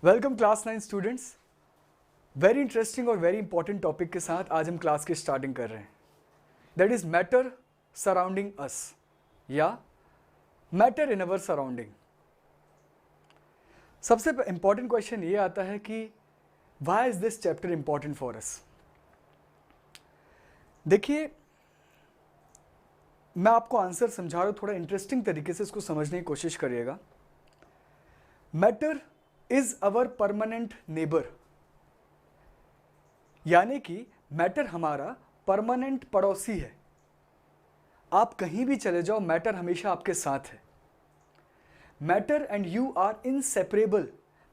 Welcome class 9 students. Very interesting और very important topic के साथ आज हम क्लास की स्टार्टिंग कर रहे हैं। दैट इज मैटर सराउंडिंग अस या मैटर इन अवर सराउंडिंग। सबसे इंपॉर्टेंट क्वेश्चन ये आता है कि why is this chapter important for us. देखिए, मैं आपको आंसर समझा रहा हूं, थोड़ा इंटरेस्टिंग तरीके से इसको समझने की कोशिश करिएगा। Matter is our permanent neighbour, यानी कि मैटर हमारा परमानेंट पड़ोसी है। आप कहीं भी चले जाओ, मैटर हमेशा आपके साथ है। Matter and you are inseparable.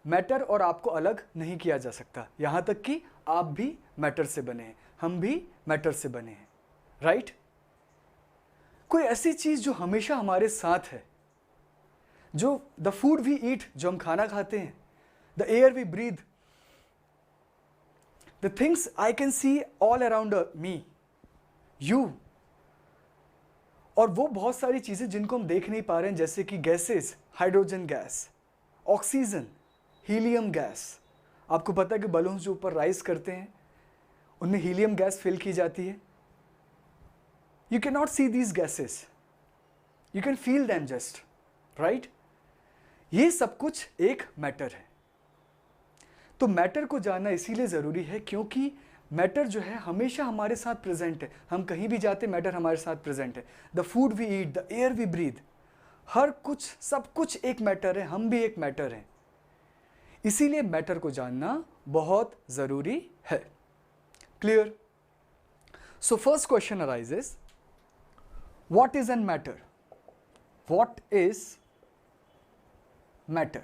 Matter और आपको अलग नहीं किया जा सकता, यहां तक कि आप भी मैटर से बने हैं, हम भी मैटर से बने हैं, राइट? कोई ऐसी चीज जो हमेशा हमारे साथ है, जो द फूड वी ईट, जो हम खाना खाते हैं, the air we breathe, the things I can see all around me, you, और वो बहुत सारी चीजें जिनको हम देख नहीं पा रहे हैं, जैसे कि gases, hydrogen gas, oxygen, helium gas. आपको पता है कि बलून्स जो ऊपर राइज करते हैं उनमें हीलियम गैस फिल की जाती है। You can not see these gases, you can feel them just, right? ये सब कुछ एक मैटर है। तो मैटर को जानना इसीलिए ज़रूरी है क्योंकि मैटर जो है हमेशा हमारे साथ प्रेजेंट है। हम कहीं भी जाते, मैटर हमारे साथ प्रेजेंट है। The food we eat, the air we breathe, हर कुछ, सब कुछ एक मैटर है, हम भी एक मैटर हैं। इसीलिए मैटर को जानना बहुत ज़रूरी है। Clear? So first question arises, what is an matter? What is matter?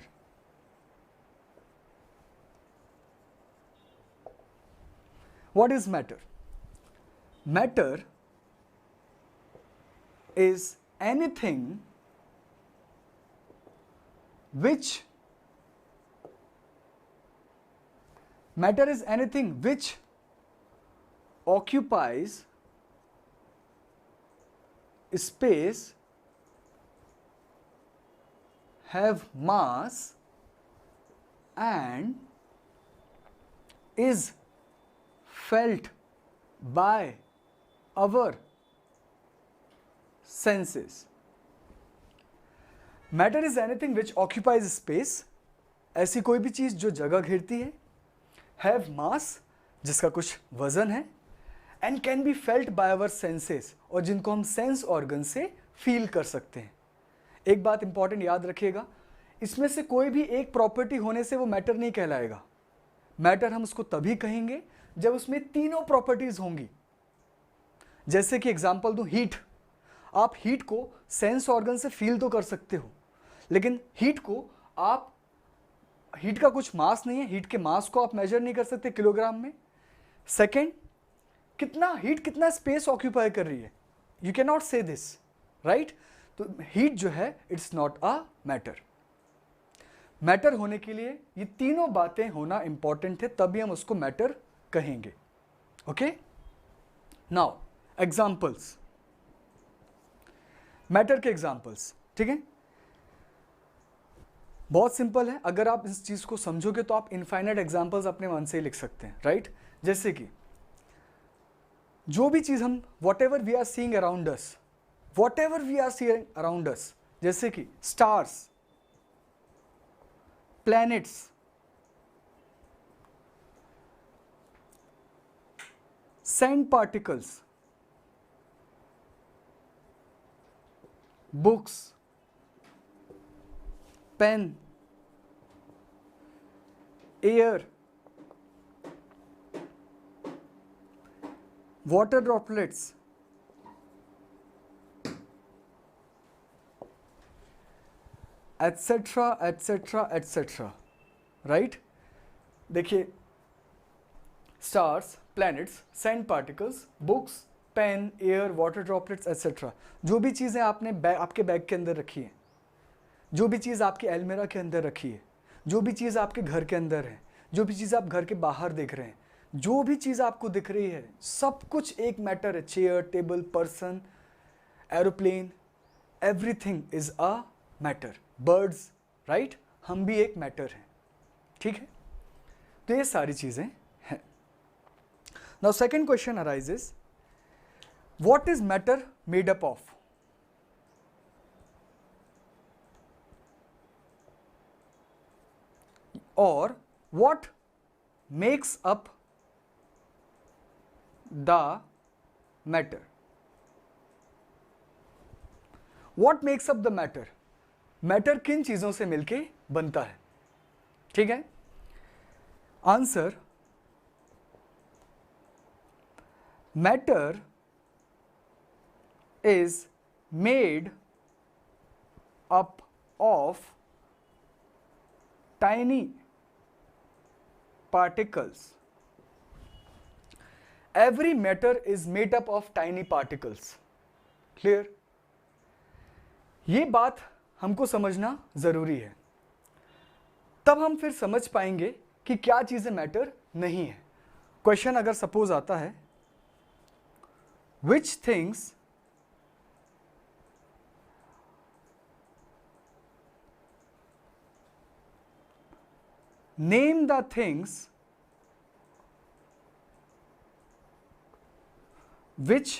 What is matter? Matter is anything which occupies space, have mass, and is felt by our senses. Matter is anything which occupies space, ऐसी कोई भी चीज जो जगह घेरती है, have mass, जिसका कुछ वजन है, and can be felt by our senses, और जिनको हम सेंस ऑर्गन से फील कर सकते हैं। एक बात इंपॉर्टेंट याद रखिएगा, इसमें से कोई भी एक प्रॉपर्टी होने से वो मैटर नहीं कहलाएगा। मैटर हम उसको तभी कहेंगे जब उसमें तीनों प्रॉपर्टीज होंगी। जैसे कि एग्जांपल दूं, हीट। आप हीट को सेंस ऑर्गन से फील तो कर सकते हो, लेकिन हीट का कुछ मास नहीं है, हीट के मास को आप मेजर नहीं कर सकते किलोग्राम में। सेकंड, कितना स्पेस ऑक्यूपाई कर रही है, यू कैन नॉट से दिस, राइट? तो हीट जो है, it's not a matter. Matter होने के लिए ये तीनों बातें होना इंपॉर्टेंट है, तभी हम उसको मैटर कहेंगे। ओके, नाउ एग्जाम्पल्स, मैटर के एग्जाम्पल्स, ठीक है? बहुत सिंपल है। अगर आप इस चीज को समझोगे तो आप इनफाइनाइट एग्जाम्पल्स अपने मन से ही लिख सकते हैं, राइट? जैसे कि जो भी चीज हम, whatever we are seeing around us, जैसे कि stars, planets, sand particles, books, pen, air, water droplets, etc., etc., etc., right? देखिए, stars, planets, sand particles, books, pen, air, water droplets, etcetera. जो भी चीज़ें आपने आपके बैग के अंदर रखी है, जो भी चीज़ आपके अलमीरा के अंदर रखी है, जो भी चीज़ आपके घर के अंदर है, जो भी चीज़ आप घर के बाहर देख रहे हैं, जो भी चीज़ आपको दिख रही है, सब कुछ एक मैटर है। Chair, table, person, aeroplane, everything is a matter. Birds, right? हम भी एक मैटर हैं। ठीक है, तो ये सारी चीजें हैं। Now second question arises, what is matter made up of? और what makes up the matter? What makes up the matter? Matter किन चीजों से मिलके बनता है? ठीक है, answer, matter is made up of tiny particles. Every matter is made up of tiny particles. Clear? ये बात हमको समझना जरूरी है, तब हम फिर समझ पाएंगे कि क्या चीजें मैटर नहीं है। क्वेश्चन अगर सपोज आता है, which things name the things which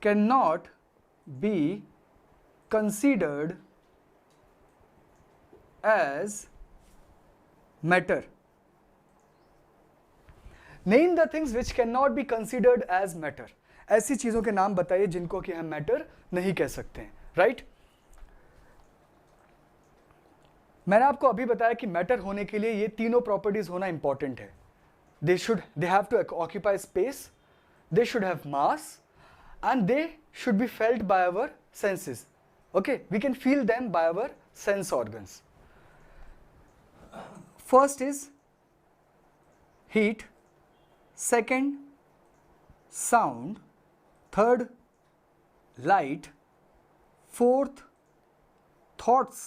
cannot be considered as matter. Name the things which cannot be considered as matter. ऐसी चीजों के नाम बताइए जिनको कि हम मैटर नहीं कह सकते हैं, राइट? मैंने आपको अभी बताया कि मैटर होने के लिए ये तीनों प्रॉपर्टीज होना इंपॉर्टेंट है। they have to occupy space, they should have mass, and they should be felt by our senses. Okay, we can feel them by our sense organs. First is heat, second sound, third light, fourth thoughts.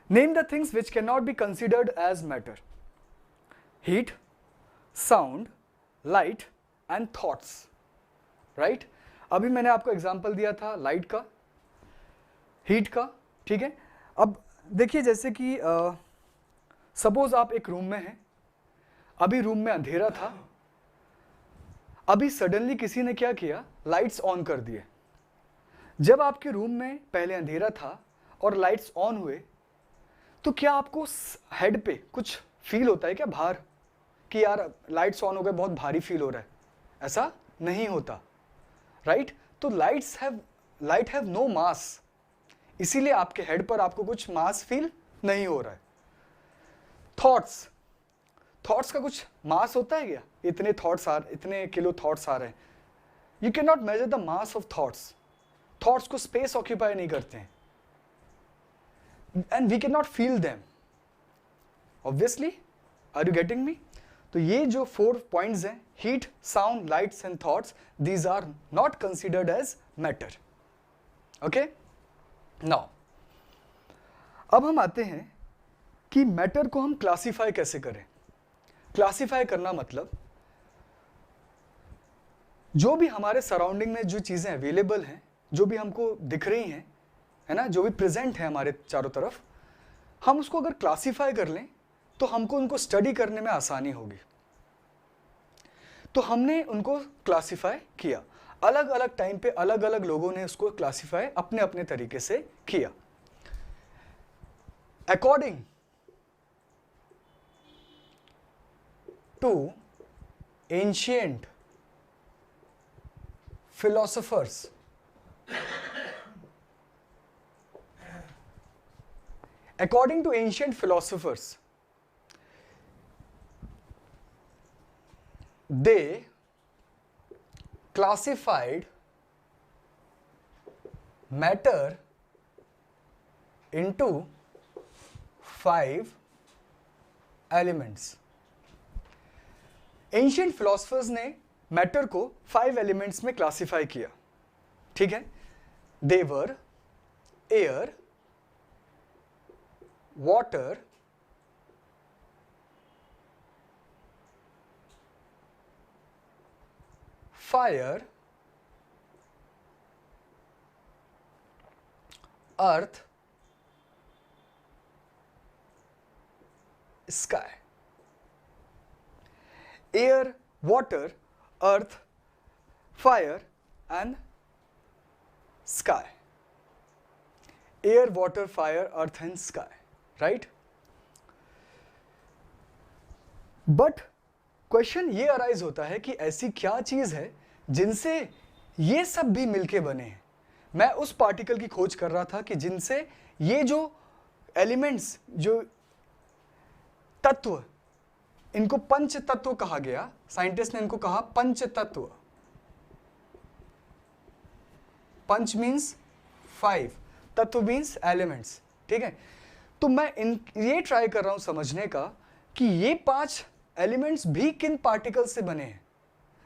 Name the things which cannot be considered as matter. Heat, sound, light and thoughts. Right? अभी मैंने आपको example दिया था light का, heat का, ठीक है? अब देखिए जैसे कि सपोज आप एक रूम में हैं, अभी रूम में अंधेरा था, अभी सडनली किसी ने क्या किया, लाइट्स ऑन कर दिए। जब आपके रूम में पहले अंधेरा था और लाइट्स ऑन हुए, तो क्या आपको हेड पे कुछ फील होता है क्या भार, कि यार लाइट्स ऑन हो गए, बहुत भारी फील हो रहा है? ऐसा नहीं होता, राइट? तो लाइट हैव नो मास, इसीलिए आपके हेड पर आपको कुछ मास फील नहीं हो रहा है। थॉट्स का कुछ मास होता है क्या? इतने किलो थॉट्स आ रहे हैं। You can not measure the mass of thoughts को स्पेस ऑक्यूपाई नहीं करते हैं, and we cannot feel them, obviously. Are you getting me? तो ये जो 4 points हैं, heat, sound, lights and thoughts, these are not considered as matter. Okay? Now, अब हम आते हैं कि मैटर को हम क्लासीफाई कैसे करें। क्लासीफाई करना मतलब जो भी हमारे सराउंडिंग में जो चीजें अवेलेबल हैं, जो भी हमको दिख रही हैं, है ना, जो भी प्रेजेंट है हमारे चारों तरफ, हम उसको अगर क्लासीफाई कर लें तो हमको उनको स्टडी करने में आसानी होगी। तो हमने उनको क्लासीफाई किया, अलग अलग टाइम पे अलग अलग लोगों ने उसको क्लासीफाई अपने अपने तरीके से किया। According to ancient philosophers, according to ancient philosophers, they classified matter into 5 elements. Ancient philosophers ने मैटर को 5 एलिमेंट्स में क्लासिफाई किया, ठीक है? They were air, water, fire, earth, sky. Air, water, earth, fire and sky. Air, water, fire, earth and sky, right. But question ये arise होता है कि ऐसी क्या चीज है जिनसे ये सब भी मिलके बने हैं. मैं उस पार्टिकल की खोज कर रहा था कि जिनसे ये जो एलिमेंट्स, जो तत्व, इनको पंच तत्व कहा गया. साइंटिस्ट ने इनको कहा पंच तत्व. पंच मीन्स 5, तत्व मीन्स एलिमेंट्स. ठीक है. तो मैं ये ट्राई कर रहा हूं समझने का कि ये 5 एलिमेंट्स भी किन पार्टिकल से बने हैं.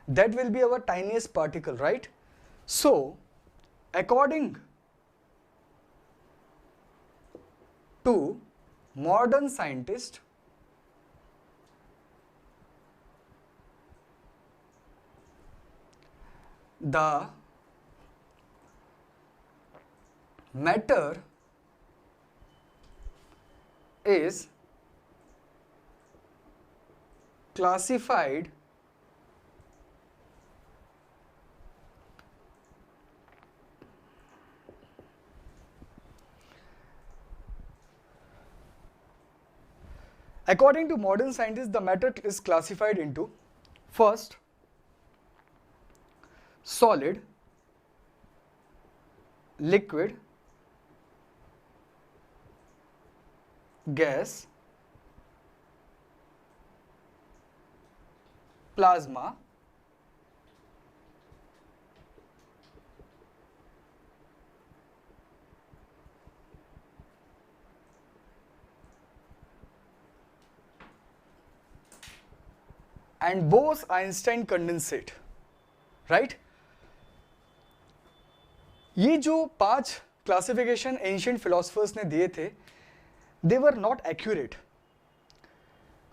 That will be our tiniest particle, right. So according to modern scientist, the matter is classified according to modern scientists, the matter is classified into first solid, liquid, gas, plasma, and Bose-Einstein condensate, right. ये जो 5 classification ancient philosophers ने दिए थे, दे were not accurate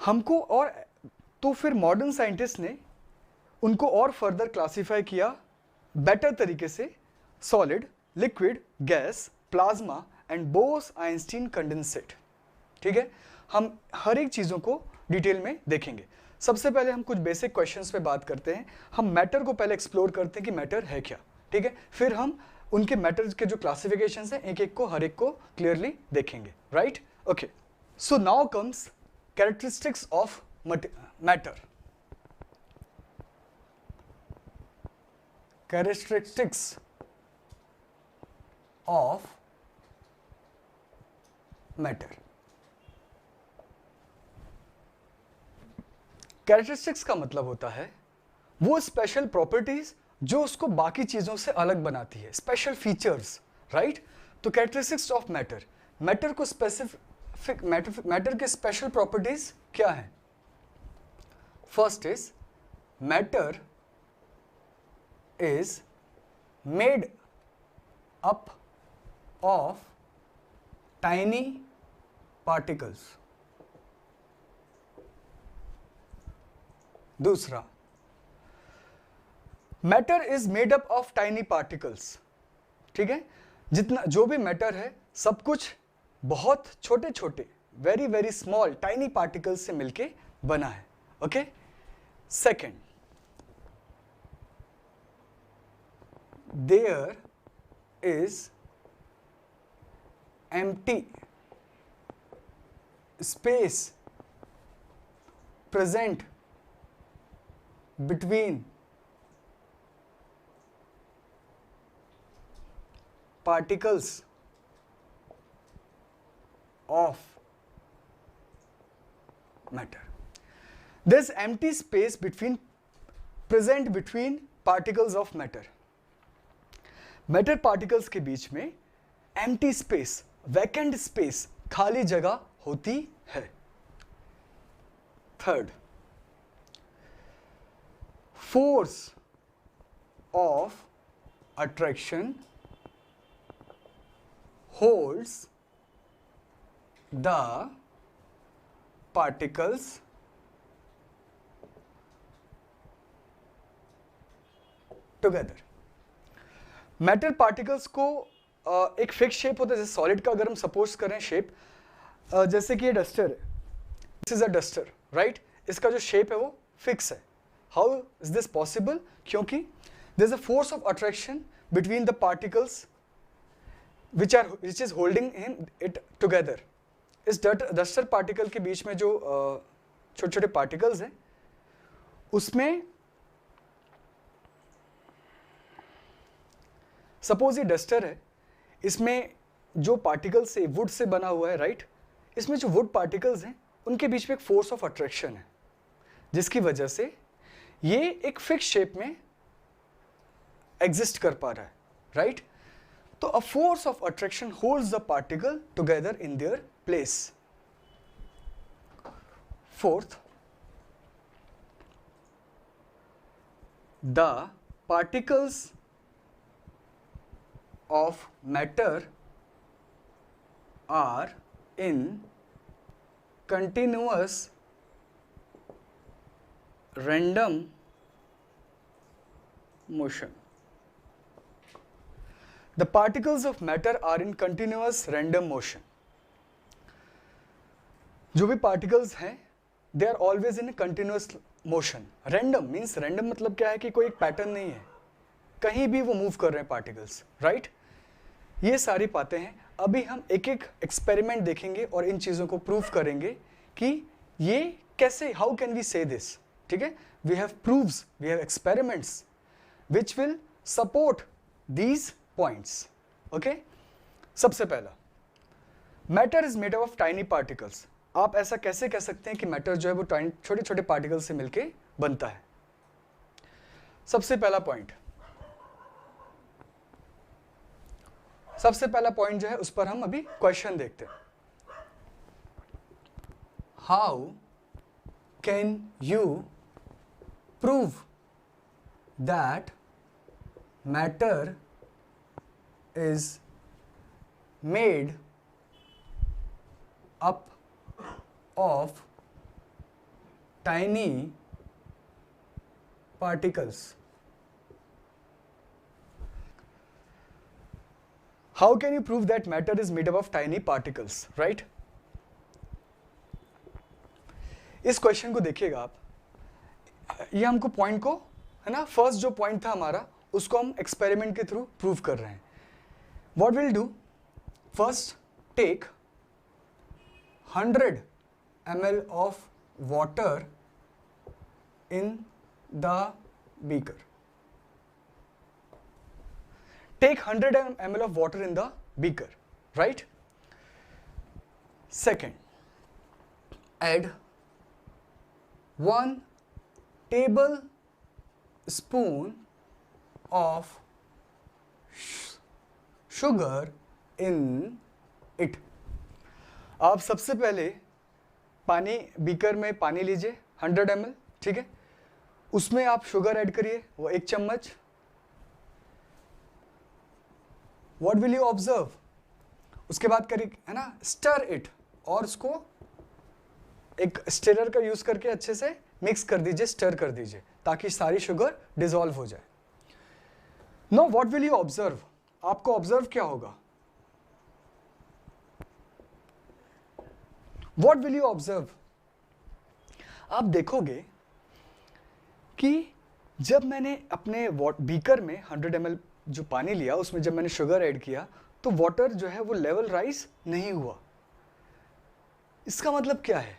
हमको. और तो फिर modern scientist ने उनको और फर्दर क्लासिफाई किया बेटर तरीके से. Solid, liquid, gas, plasma and Bose-Einstein condensate. ठीक है. हम हर एक चीज़ों को डिटेल में देखेंगे. सबसे पहले हम कुछ बेसिक क्वेश्चंस पे बात करते हैं. हम मैटर को पहले एक्सप्लोर करते हैं कि मैटर है क्या. ठीक है. फिर हम उनके मैटर्स के जो क्लासिफिकेशंस हैं एक एक को, हर एक को क्लियरली देखेंगे, right. Okay. So now comes characteristics of matter. Characteristics of matter. Characteristics का मतलब होता है वो स्पेशल प्रॉपर्टीज जो उसको बाकी चीजों से अलग बनाती है, स्पेशल फीचर्स, राइट. तो कैरेक्टरिस्टिक्स ऑफ मैटर, मैटर को स्पेसिफिक, मैटर के स्पेशल प्रॉपर्टीज क्या हैं. First is matter is made up of tiny particles. दूसरा, matter is made up of tiny particles. ठीक है. जितना जो भी मैटर है सब कुछ बहुत छोटे छोटे, very very small tiny particles से मिलके बना है. Okay. Second, there is empty space present between particles of matter. There's empty space present between particles of matter. Matter particles के बीच में empty space, vacant space, खाली जगह होती है. Third, force of attraction holds the particles together. Matter particles को एक fix shape होता है, जैसे सॉलिड का अगर हम सपोज करें शेप, जैसे कि ये डस्टर है, this is a duster right, इसका जो शेप है वो फिक्स है. How is this possible? क्योंकि there is a force of attraction between the particles which is holding it together. इस डस्टर पार्टिकल के बीच में जो छोटे छोटे पार्टिकल्स हैं, उसमें सपोज ये डस्टर है, इसमें जो पार्टिकल्स से वुड से बना हुआ है राइट, इसमें जो वुड पार्टिकल्स हैं उनके बीच में एक फोर्स ऑफ अट्रैक्शन है, जिसकी वजह से ये एक फिक्स शेप में एग्जिस्ट कर पा रहा है राइट. तो a force of attraction holds the particle together in their place. Fourth, the particles of matter are in continuous random motion. The particles of matter are in continuous random motion. जो भी particles हैं, they are always in continuous motion. Random means random मतलब क्या है कि कोई एक pattern नहीं है, कहीं भी वो मूव कर रहे हैं पार्टिकल्स राइट. ये सारी बातें हैं. अभी हम एक एक एक्सपेरिमेंट देखेंगे और इन चीज़ों को प्रूव करेंगे कि ये कैसे, how can we say this. ठीक है, we have proofs, we have experiments which will support these points. Okay, सबसे पहला, matter is made up of tiny particles. आप ऐसा कैसे कह सकते हैं कि मैटर जो है वो छोटे छोटे पार्टिकल्स से मिलके बनता है? सबसे पहला पॉइंट जो है उस पर हम अभी क्वेश्चन देखते हैं. How can you prove that matter is made up of tiny particles? How can you prove that matter is made up of tiny particles, right? इस क्वेश्चन को देखिएगा आप, ये हमको पॉइंट को, है ना, फर्स्ट जो पॉइंट था हमारा उसको हम एक्सपेरिमेंट के थ्रू प्रूव कर रहे हैं. What we'll do, first take 100 ml of water in the beaker. Take 100 ml of water in the beaker, right? Second, add 1 tablespoon of sugar in it. आप सबसे पहले पानी, बीकर में पानी लीजिए 100 ml, ठीक है, उसमें आप शुगर ऐड करिए, वो 1 चम्मच. What will you observe? उसके बाद करिए, है ना, स्टर इट, और उसको एक स्टिरर का यूज करके अच्छे से मिक्स कर दीजिए, स्टर कर दीजिए, ताकि सारी शुगर डिसॉल्व हो जाए. No, what will you observe? आपको ऑब्जर्व क्या होगा? What will you observe? आप देखोगे कि जब मैंने अपने बीकर में 100 ml जो पानी लिया, उसमें जब मैंने शुगर ऐड किया, तो वाटर जो है वो लेवल राइज नहीं हुआ. इसका मतलब क्या है?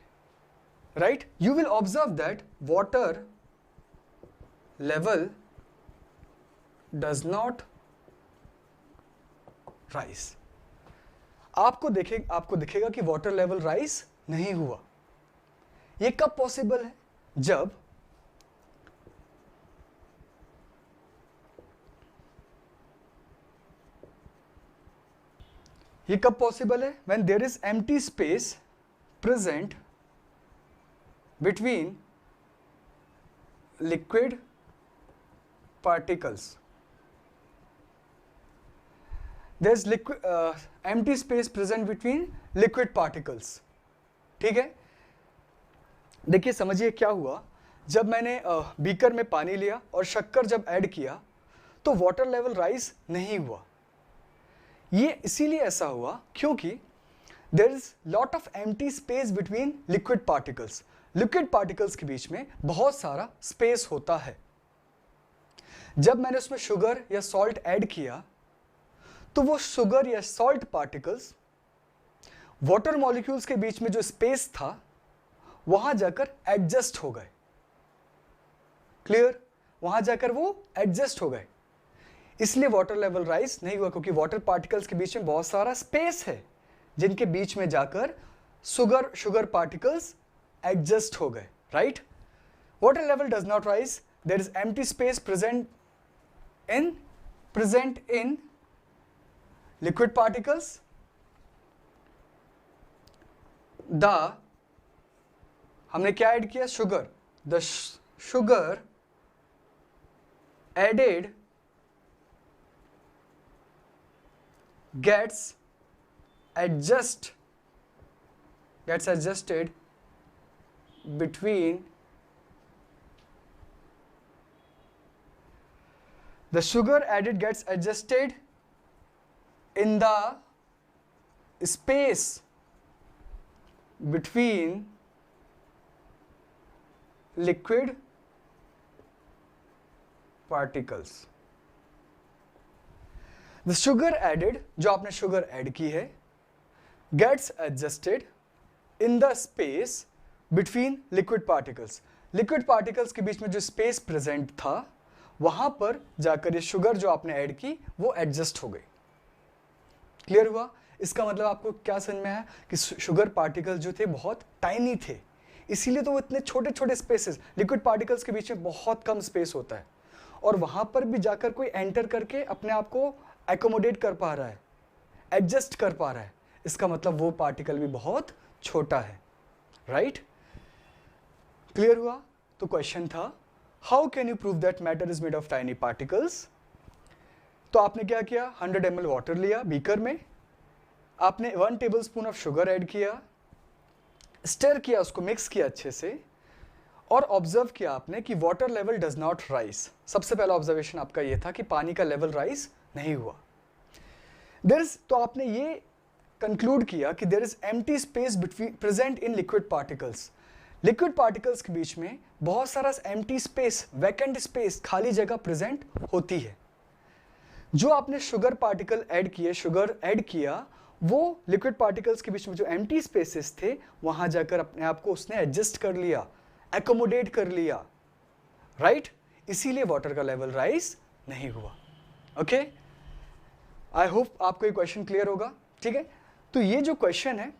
Right, you will observe that water level does not rise. आपको दिखेगा कि वाटर लेवल राइज नहीं हुआ. ये कब पॉसिबल है? जब ये कब पॉसिबल है? when there is empty space present between liquid particles. There is empty space present between liquid particles. ठीक है, देखिए समझिए क्या हुआ. जब मैंने बीकर में पानी लिया और शक्कर जब ऐड किया, तो वाटर लेवल राइज नहीं हुआ. ये इसीलिए ऐसा हुआ क्योंकि there is lot of empty space between liquid particles. Liquid particles के बीच में बहुत सारा स्पेस होता है। जब मैंने उसमें शुगर या सॉल्ट ऐड किया तो वो शुगर या सॉल्ट पार्टिकल्स वाटर मॉलिक्यूल्स के बीच में जो स्पेस था वहां जाकर एडजस्ट हो गए। क्लियर? वहां जाकर वो एडजस्ट हो गए, इसलिए वाटर लेवल राइज नहीं हुआ, क्योंकि वाटर पार्टिकल्स के बीच में बहुत सारा स्पेस है जिनके बीच में जाकर शुगर पार्टिकल्स एडजस्ट हो गए, right? Water level does not rise, there is empty space present in liquid particles. हमने क्या ऐड किया? Sugar. The sugar added gets adjusted between the sugar added gets adjusted in the space between liquid particles. The sugar added, जो आपने sugar add की है, gets adjusted in the space between liquid particles. Liquid particles के बीच में जो space present था वहां पर जाकर ये शुगर जो आपने ऐड की वो एडजस्ट हो गई। क्लियर हुआ? इसका मतलब आपको क्या समझ में आया कि शुगर पार्टिकल्स जो थे बहुत टाइनी थे, इसीलिए तो वो इतने छोटे छोटे स्पेसेस, लिक्विड पार्टिकल्स के बीच में बहुत कम स्पेस होता है और वहां पर भी जाकर कोई एंटर करके अपने आप को एकोमोडेट कर पा रहा है, एडजस्ट कर पा रहा है, इसका मतलब वो पार्टिकल भी बहुत छोटा है, राइट? क्लियर हुआ? तो क्वेश्चन था how can you prove that matter is made of tiny particles. तो आपने क्या किया? 100 ml वाटर लिया बीकर में, आपने 1 टेबलस्पून ऑफ शुगर ऐड किया, स्टर किया, उसको मिक्स किया अच्छे से और ऑब्जर्व किया आपने कि water level does not rise. सबसे पहला ऑब्जर्वेशन आपका ये था कि पानी का लेवल राइज नहीं हुआ। तो आपने ये कंक्लूड किया कि there is empty space between present in liquid particles. Liquid particles के बीच में बहुत सारा एम्प्टी स्पेस, वैकेंट स्पेस, खाली जगह प्रेजेंट होती है। जो आपने शुगर पार्टिकल ऐड किए, शुगर ऐड किया, वो लिक्विड पार्टिकल्स के बीच में जो एम्प्टी स्पेसेस थे वहां जाकर अपने आप को उसने एडजस्ट कर लिया, एकोमोडेट कर लिया, राइट? इसीलिए वाटर का लेवल राइज नहीं हुआ। ओके, आई होप आपको ये क्वेश्चन क्लियर होगा। ठीक है, तो ये जो क्वेश्चन है,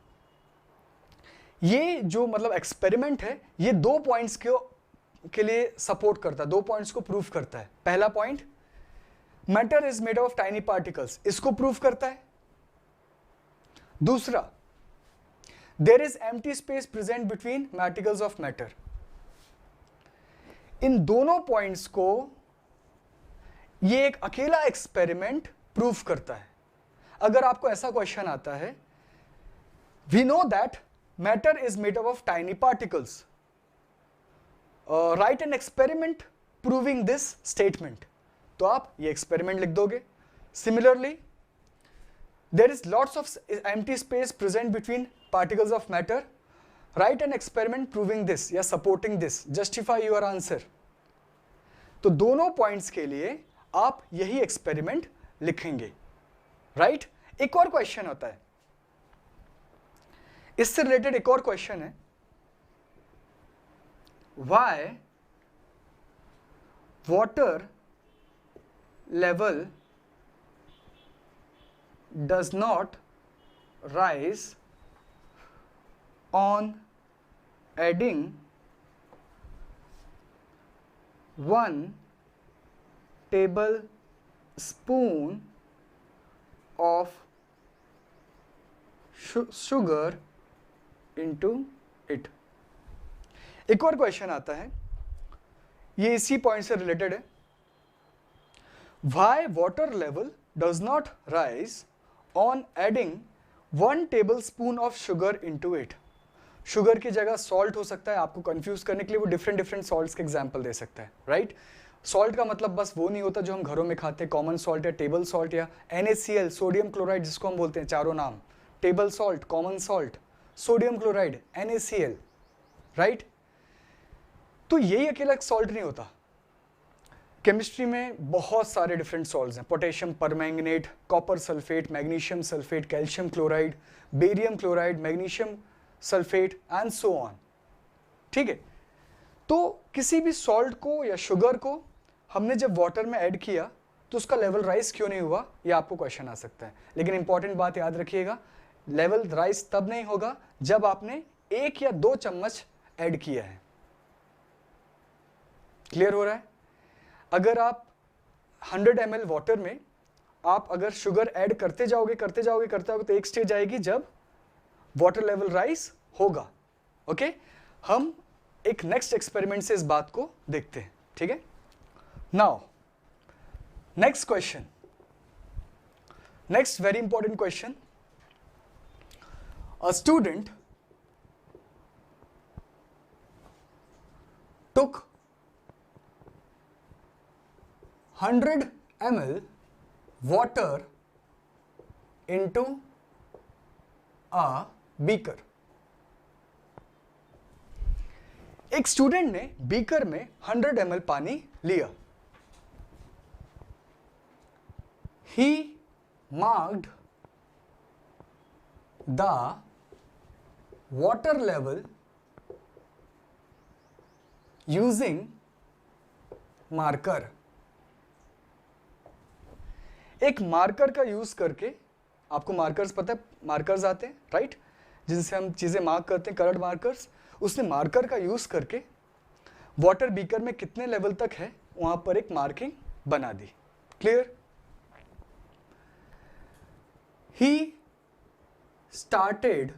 ये जो मतलब एक्सपेरिमेंट है, ये 2 पॉइंट्स के लिए सपोर्ट करता है, 2 पॉइंट्स को प्रूव करता है। पहला point, matter is made of tiny particles, इसको प्रूव करता है। दूसरा, there is empty space present between particles of matter. इन दोनों पॉइंट्स को ये एक अकेला एक्सपेरिमेंट प्रूव करता है। अगर आपको ऐसा क्वेश्चन आता है, we know that matter is made up of tiny particles, write an experiment proving this statement, तो आप ये एक्सपेरिमेंट लिख दोगे। Similarly, there is lots of empty space present between particles of matter, write an experiment proving this या supporting this, justify your answer. तो दोनों points के लिए आप यही एक्सपेरिमेंट लिखेंगे, राइट? एक और क्वेश्चन होता है, इससे रिलेटेड एक और क्वेश्चन है, why water level does not rise on adding 1 tablespoon of sugar into it। एक और क्वेश्चन आता है, ये इसी पॉइंट से रिलेटेड है, why water level does not rise on adding 1 tablespoon of sugar into it। Sugar की जगह सॉल्ट हो सकता है, आपको कंफ्यूज करने के लिए वो डिफरेंट सॉल्ट्स के एग्जांपल दे सकता है, राइट? सॉल्ट का मतलब बस वो नहीं होता जो हम घरों में खाते हैं, कॉमन सॉल्ट या टेबल सॉल्ट या NaCl सोडियम क्लोराइड जिसको हम बोलते हैं, चारों नाम, table salt, common salt, sodium chloride, NaCl, right. तो यही अकेला सॉल्ट नहीं होता, केमिस्ट्री में बहुत सारे डिफरेंट सॉल्ट्स हैं, potassium permanganate, copper sulphate, magnesium sulphate, calcium chloride, barium chloride, magnesium sulphate and so on, ठीक है। तो किसी भी सॉल्ट को या शुगर को हमने जब वाटर में ऐड किया तो उसका लेवल राइज क्यों नहीं हुआ, ये आपको क्वेश्चन आ सकता है। लेकिन इंपॉर्टेंट बात याद रखिएगा, लेवल राइज तब नहीं होगा जब आपने 1 या 2 चम्मच ऐड किया है। क्लियर हो रहा है? अगर आप 100 ml वाटर में आप अगर शुगर ऐड करते जाओगे तो एक स्टेज आएगी जब वाटर लेवल राइज होगा। ओके, हम एक नेक्स्ट एक्सपेरिमेंट से इस बात को देखते हैं, ठीक है। Now next question, next very important question, a student took 100 ml water into a beaker। एक स्टूडेंट ने बीकर में 100 ml पानी लिया। He marked the water level using marker। एक मार्कर का यूज करके, आपको मार्कर्स पता है, मार्कर्स आते हैं राइट, जिनसे हम चीजें मार्क करते हैं, कलर्ड मार्कर्स। उसने मार्कर का यूज करके वाटर बीकर में कितने लेवल तक है वहां पर एक मार्किंग बना दी। Clear? He started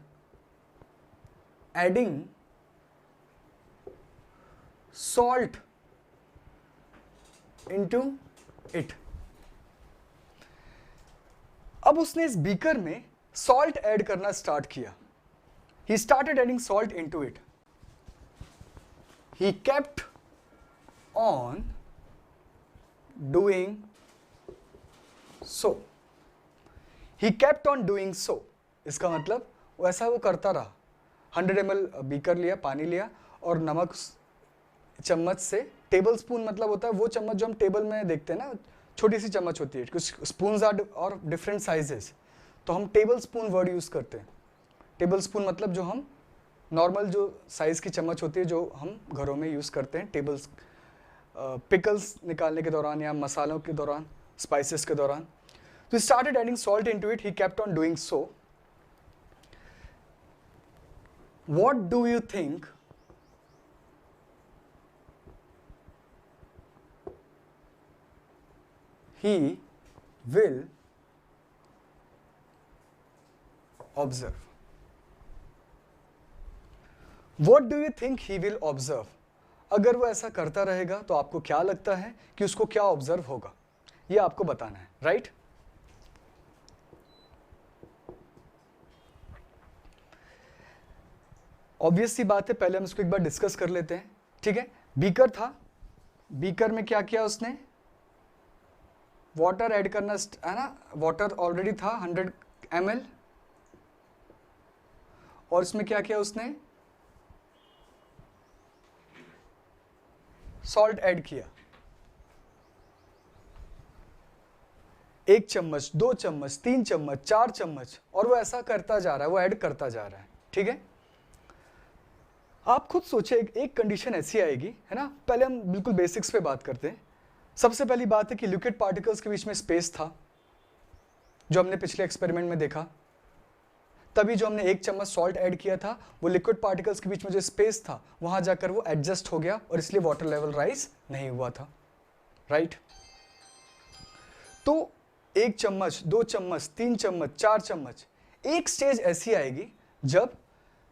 adding salt into it। अब उसने इस बीकर में सॉल्ट ऐड करना स्टार्ट किया। He started adding salt into it। He kept on doing so। He kept on doing so। इसका मतलब वैसा वो करता रहा। 100 ml बीकर लिया, पानी लिया और नमक चम्मच से, टेबल स्पून मतलब होता है वो चम्मच जो हम टेबल में देखते हैं ना, छोटी सी चम्मच होती है, कुछ स्पून्स आर और डिफरेंट साइजेस, तो हम टेबल स्पून वर्ड यूज करते हैं। टेबल स्पून मतलब जो हम नॉर्मल जो साइज की चम्मच होती है जो हम घरों में यूज करते हैं टेबल्स, पिकल्स निकालने के दौरान या मसालों के दौरान, स्पाइसेस के दौरान। तो started adding salt into it, he kept on doing so. What do you think he will observe? What do you think he will observe? अगर वो ऐसा करता रहेगा तो आपको क्या लगता है कि उसको क्या ऑब्जर्व होगा, ये आपको बताना है, राइट? ऑब्वियस सी बात है, पहले हम इसको एक बार डिस्कस कर लेते हैं, ठीक है। बीकर था, बीकर में क्या किया उसने, वाटर ऐड करना है ना, वाटर ऑलरेडी था 100 ml, और इसमें क्या किया उसने, सॉल्ट ऐड किया। 1 चम्मच, 2 चम्मच, 3 चम्मच, 4 चम्मच, और वो ऐसा करता जा रहा है, वो ऐड करता जा रहा है, ठीक है। आप खुद सोचिए, एक कंडीशन ऐसी आएगी, है ना। पहले हम बिल्कुल बेसिक्स पे बात करते हैं। सबसे पहली बात है कि लिक्विड पार्टिकल्स के बीच में स्पेस था, जो हमने पिछले एक्सपेरिमेंट में देखा। तभी जो हमने 1 चम्मच सॉल्ट ऐड किया था, वो लिक्विड पार्टिकल्स के बीच में जो स्पेस था वहां जाकर वो एडजस्ट हो गया और इसलिए वाटर लेवल राइज नहीं हुआ था, राइट। तो 1 चम्मच, 2 चम्मच, 3 चम्मच, 4 चम्मच, एक स्टेज ऐसी आएगी जब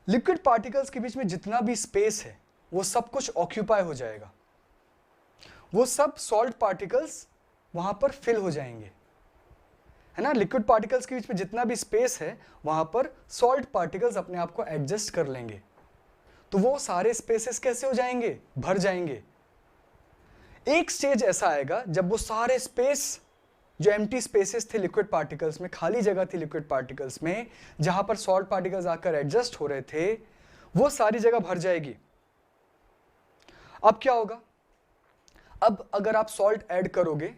लिक्विड पार्टिकल्स के बीच में जितना भी स्पेस है वो सब कुछ ऑक्यूपाई हो जाएगा, वो सब सॉल्ट पार्टिकल्स वहां पर फिल हो जाएंगे, है ना। लिक्विड पार्टिकल्स के बीच में जितना भी स्पेस है वहां पर सॉल्ट पार्टिकल्स अपने आप को एडजस्ट कर लेंगे। तो वो सारे स्पेसेस कैसे हो जाएंगे, भर जाएंगे। एक स्टेज ऐसा आएगा जब वो सारे स्पेस, जो एम्प्टी स्पेसेस थे लिक्विड पार्टिकल्स में, खाली जगह थी लिक्विड पार्टिकल्स में, जहां पर सॉल्ट पार्टिकल्स आकर एडजस्ट हो रहे थे, वो सारी जगह भर जाएगी। अब क्या होगा? अब अगर आप सॉल्ट ऐड करोगे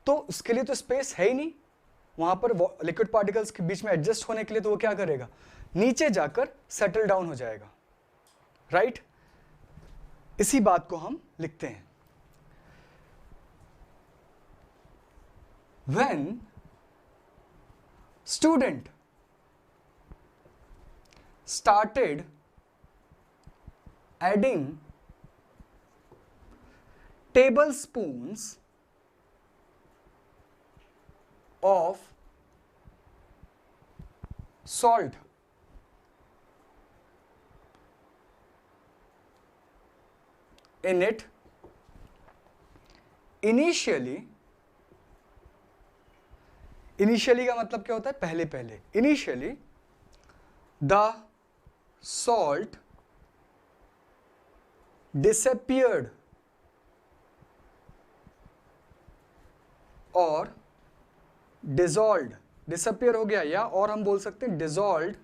तो उसके लिए तो स्पेस है ही नहीं वहां पर लिक्विड पार्टिकल्स के बीच में एडजस्ट होने के लिए, तो वो क्या करेगा? नीचे जाकर सेटल डाउन हो जाएगा, राइट? इसी बात को हम लिखते हैं, when student started adding tablespoons of salt in it, initially का मतलब क्या होता है? पहले पहले। इनिशियली द सॉल्ट डिसअपियर्ड और डिसॉल्व्ड, डिसअपियर हो गया, या और हम बोल सकते हैं डिसॉल्व्ड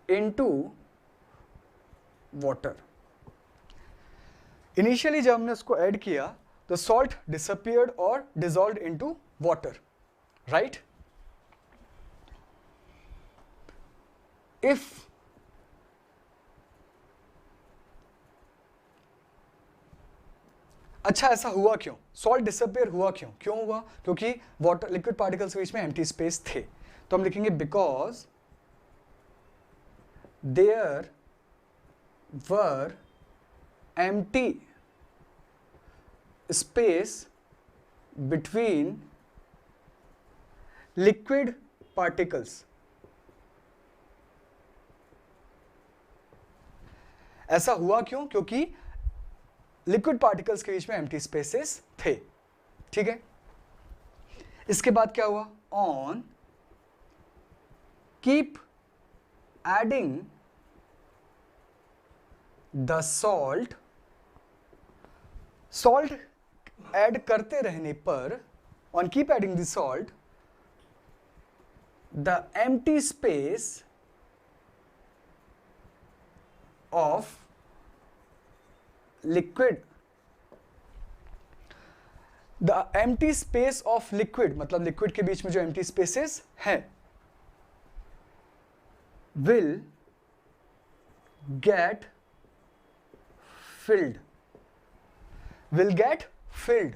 इनटू वाटर। इनिशियली जब हमने उसको ऐड किया तो सॉल्ट डिसअपियर्ड और dissolved into water, right? If अच्छा, ऐसा हुआ क्यों? सॉल्ट डिसअपियर हुआ क्यों? क्यों हुआ? क्योंकि वाटर लिक्विड पार्टिकल्स के बीच में एम्प्टी स्पेस थे। तो हम लिखेंगे because there were empty space between liquid particles। ऐसा हुआ क्यों? क्योंकि लिक्विड पार्टिकल्स के बीच में एम्प्टी स्पेसेस थे, ठीक है? इसके बाद क्या हुआ? On keep adding the salt, salt add करते रहने पर, on keep adding the salt, the empty space of liquid, the empty space of liquid मतलब लिक्विड के बीच में जो एम्प्टी स्पेसेस हैं, will get field, will get field.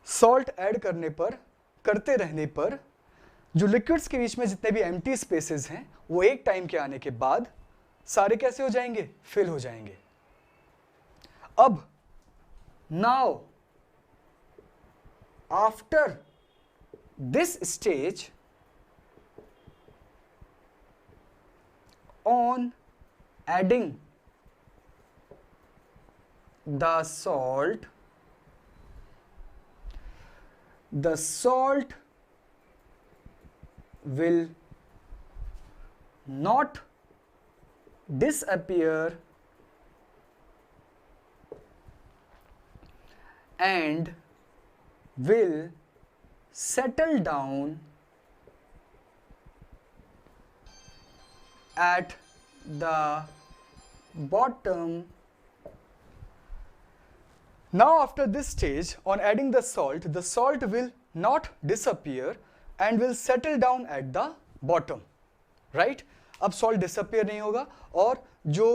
Salt add करने पर, करते रहने पर, जो लिक्विड्स के बीच में जितने भी एम्प्टी स्पेसेस हैं वो एक टाइम के आने के बाद सारे कैसे हो जाएंगे? फिल हो जाएंगे। अब now after this stage, on adding the salt will not disappear and will settle down at the bottom. Now after this stage, on adding the salt will not disappear and will settle down at the bottom, right? अब salt disappear नहीं होगा और जो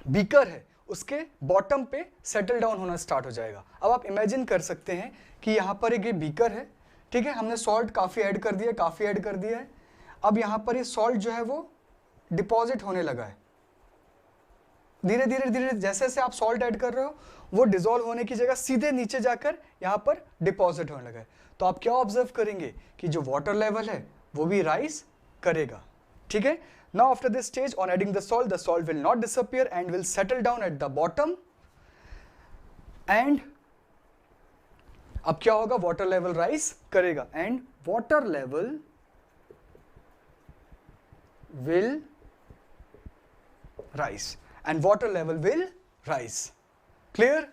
beaker है उसके bottom पे settle down होना start हो जाएगा। अब आप इमेजिन कर सकते हैं कि यहाँ पर एक बीकर है, ठीक है? हमने सॉल्ट काफ़ी ऐड कर दिया है। अब यहाँ पर ये सॉल्ट जो है वो डिपॉजिट होने लगा है। धीरे धीरे जैसे जैसे आप सॉल्ट ऐड कर रहे हो वो डिसॉल्व होने की जगह सीधे नीचे जाकर यहाँ पर डिपॉजिट होने लगा है। तो आप क्या ऑब्जर्व करेंगे कि जो वाटर लेवल है वो भी राइज करेगा, ठीक है? Now after this stage, on adding the salt will not disappear and will settle down at the bottom. And अब क्या होगा? वाटर लेवल राइज करेगा and water level will rise and water level will rise. Clear?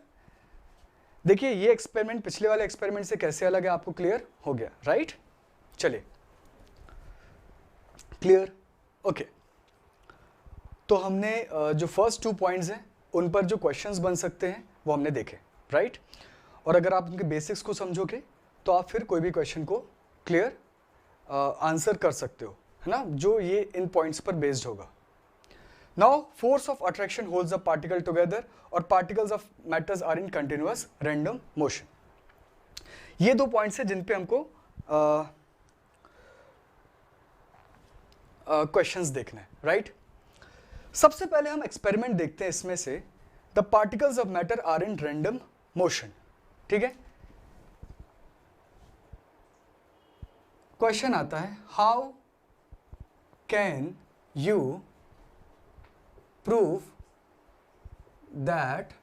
देखिए ये experiment पिछले वाले experiment से कैसे अलग है आपको क्लियर हो गया, राइट? चलिए, क्लियर? ओके, तो हमने जो फर्स्ट 2 पॉइंट्स हैं उन पर जो क्वेश्चंस बन सकते हैं वो हमने देखे, राइट? और अगर आप उनके बेसिक्स को समझोगे तो आप फिर कोई भी क्वेश्चन को क्लियर आंसर कर सकते हो, है ना, जो ये इन पॉइंट्स पर बेस्ड होगा। Now force of attraction holds a particle together और particles of matters are in continuous random motion. ये 2 पॉइंट्स हैं जिन पे हमको क्वेश्चंस देखना है, राइट? सबसे पहले हम एक्सपेरिमेंट देखते हैं इसमें से, the particles of matter are in random motion. ठीक है, क्वेश्चन आता है, how can you prove that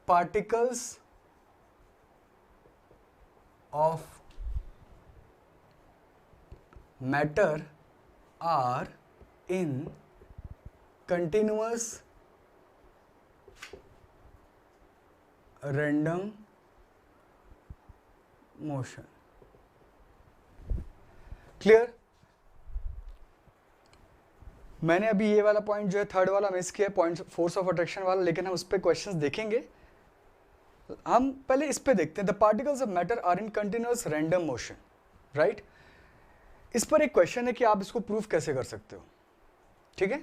particles of matter are in continuous random motion? Clear? मैंने अभी ये वाला पॉइंट जो है थर्ड वाला मिस किया, पॉइंट फोर्स ऑफ अट्रैक्शन वाला, लेकिन हम उस पर क्वेश्चंस देखेंगे। हम पहले इस पे देखते हैं, the particles of matter are in continuous random motion, right? इस पर एक क्वेश्चन है कि आप इसको प्रूफ कैसे कर सकते हो। ठीक है,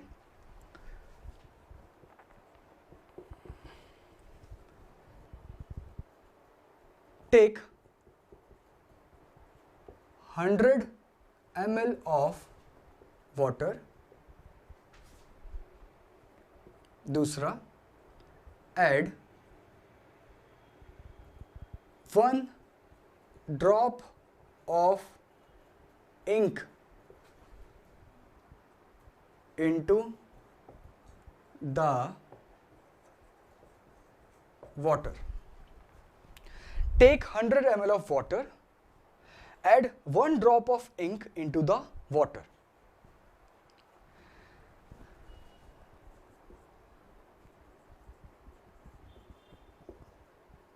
टेक 100 ml ऑफ वाटर, दूसरा add 1 drop of ink into the water. Take 100 ml of water, add 1 drop of ink into the water.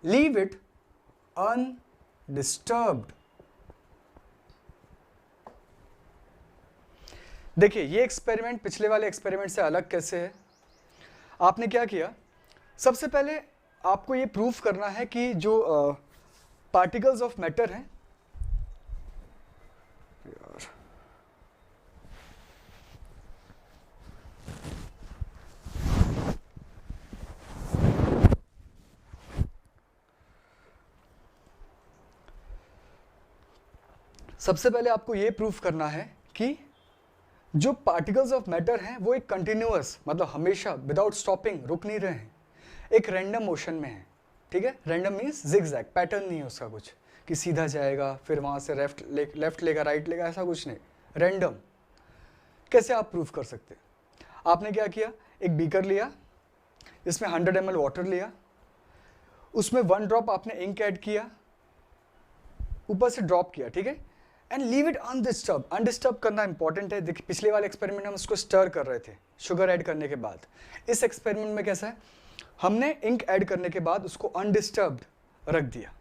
Leave it undisturbed. देखिए ये एक्सपेरिमेंट पिछले वाले एक्सपेरिमेंट से अलग कैसे है। आपने क्या किया, सबसे पहले आपको ये प्रूफ करना है कि जो पार्टिकल्स ऑफ मैटर हैं, सबसे पहले आपको ये प्रूफ करना है कि जो पार्टिकल्स ऑफ मैटर हैं वो एक कंटिन्यूअस, मतलब हमेशा विदाउट स्टॉपिंग, रुक नहीं रहे हैं, एक रैंडम मोशन में है। ठीक है, रैंडम मीन्स जिगजैग, पैटर्न नहीं है उसका कुछ कि सीधा जाएगा फिर वहाँ से लेफ्ट लेगा राइट लेगा, ऐसा कुछ नहीं, रैंडम। कैसे आप प्रूफ कर सकते हैं? आपने क्या किया, एक बीकर लिया, इसमें 100 ml वाटर लिया, उसमें 1 ड्रॉप आपने इंक ऐड किया, ऊपर से ड्रॉप किया, ठीक है, and leave it undisturb. Undisturb करना इंपॉर्टेंट है। देखिए पिछले वाले एक्सपेरिमेंट में हम उसको स्टर कर रहे थे शुगर ऐड करने के बाद। इस एक्सपेरिमेंट में कैसा है, हमने इंक ऐड करने के बाद उसको अनडिस्टर्ब्ड रख दिया।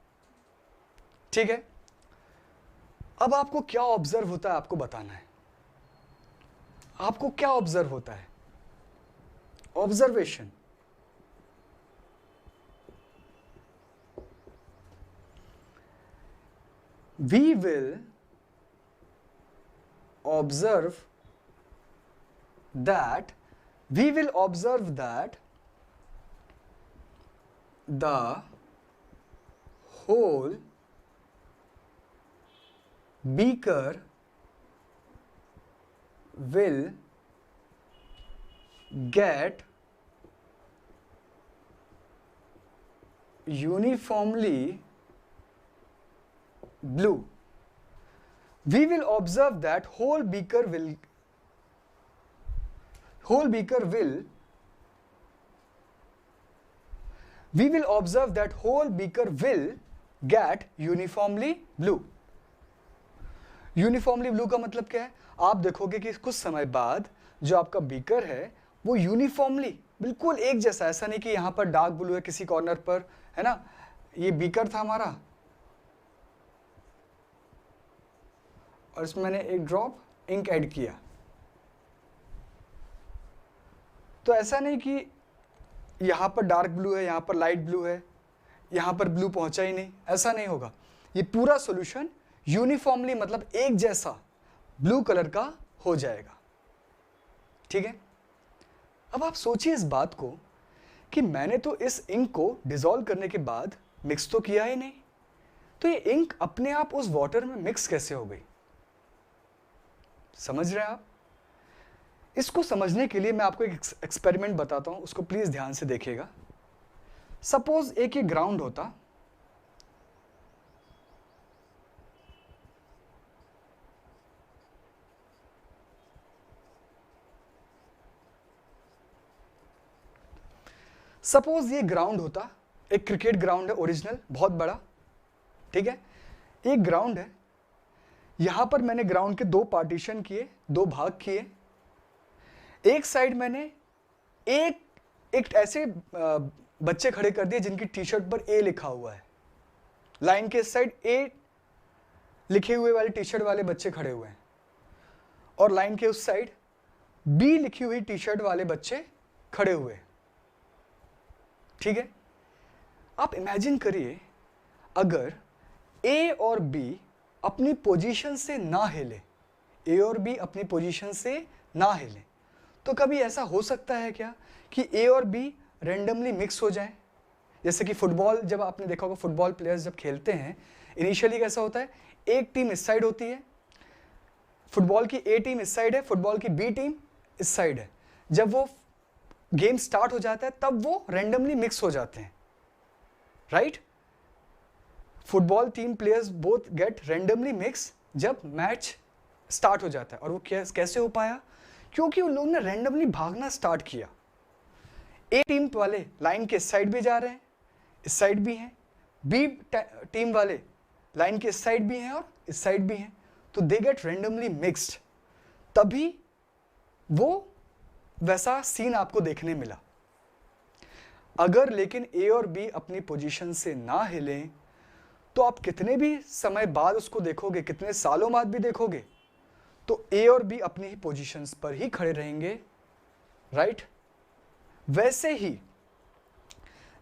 ठीक है, अब आपको क्या ऑब्जर्व होता है आपको बताना है। आपको क्या ऑब्जर्व होता है, observation. We will observe that the whole beaker will get uniformly blue. We will observe that whole beaker will get uniformly blue. Uniformly blue का मतलब क्या है, आप देखोगे कि कुछ समय बाद जो आपका बीकर है वो यूनिफॉर्मली बिल्कुल एक जैसा, ऐसा नहीं कि यहाँ पर डार्क ब्लू है किसी कॉर्नर पर, है ना। ये बीकर था हमारा और इसमें मैंने एक ड्रॉप इंक ऐड किया, तो ऐसा नहीं कि यहाँ पर डार्क ब्लू है, यहाँ पर लाइट ब्लू है, यहाँ पर ब्लू पहुँचा ही नहीं, ऐसा नहीं होगा। ये पूरा सॉल्यूशन यूनिफॉर्मली मतलब एक जैसा ब्लू कलर का हो जाएगा, ठीक है। अब आप सोचिए इस बात को कि मैंने तो इस इंक को डिसॉल्व करने के बाद मिक्स तो किया ही नहीं, तो ये इंक अपने आप उस वाटर में मिक्स कैसे हो गई? समझ रहे हैं आप? इसको समझने के लिए मैं आपको एक एक्सपेरिमेंट बताता हूं, उसको प्लीज ध्यान से देखिएगा। सपोज एक ये ग्राउंड होता, सपोज ये ग्राउंड होता, एक क्रिकेट ग्राउंड है ओरिजिनल, बहुत बड़ा, ठीक है। एक ग्राउंड है, यहां पर मैंने ग्राउंड के दो पार्टीशन किए, दो भाग किए। एक साइड मैंने एक ऐसे बच्चे खड़े कर दिए जिनकी टी शर्ट पर ए लिखा हुआ है, लाइन के इस साइड ए लिखे हुए वाले टी शर्ट वाले बच्चे खड़े हुए हैं, और लाइन के उस साइड बी लिखी हुई टी शर्ट वाले बच्चे खड़े हुए हैं, ठीक है। आप इमेजिन करिए अगर ए और बी अपनी पोजीशन से ना हिले, ए और बी अपनी पोजीशन से ना हिले, तो कभी ऐसा हो सकता है क्या कि ए और बी रैंडमली मिक्स हो जाएं? जैसे कि फुटबॉल, जब आपने देखा होगा फुटबॉल प्लेयर्स जब खेलते हैं, इनिशियली कैसा होता है, एक टीम इस साइड होती है, फुटबॉल की ए टीम इस साइड है, फुटबॉल की बी टीम इस साइड है। जब वो गेम स्टार्ट हो जाता है तब वो रैंडमली मिक्स हो जाते हैं, right. Football team players both get randomly mix जब मैच स्टार्ट हो जाता है। और वो कैसे हो पाया? क्योंकि उन लोगों ने रैंडमली भागना स्टार्ट किया। ए टीम वाले लाइन के इस साइड भी जा रहे हैं, इस साइड भी हैं, बी टीम वाले लाइन के इस साइड भी हैं और इस साइड भी हैं, तो दे गेट रैंडमली मिक्स्ड। तभी वो वैसा सीन आपको देखने मिला। अगर लेकिन ए और बी अपनी पोजीशन से ना हिलें, तो आप कितने भी समय बाद उसको देखोगे, कितने सालों बाद भी देखोगे, तो ए और बी अपनी ही पोजीशंस पर ही खड़े रहेंगे, राइट। वैसे ही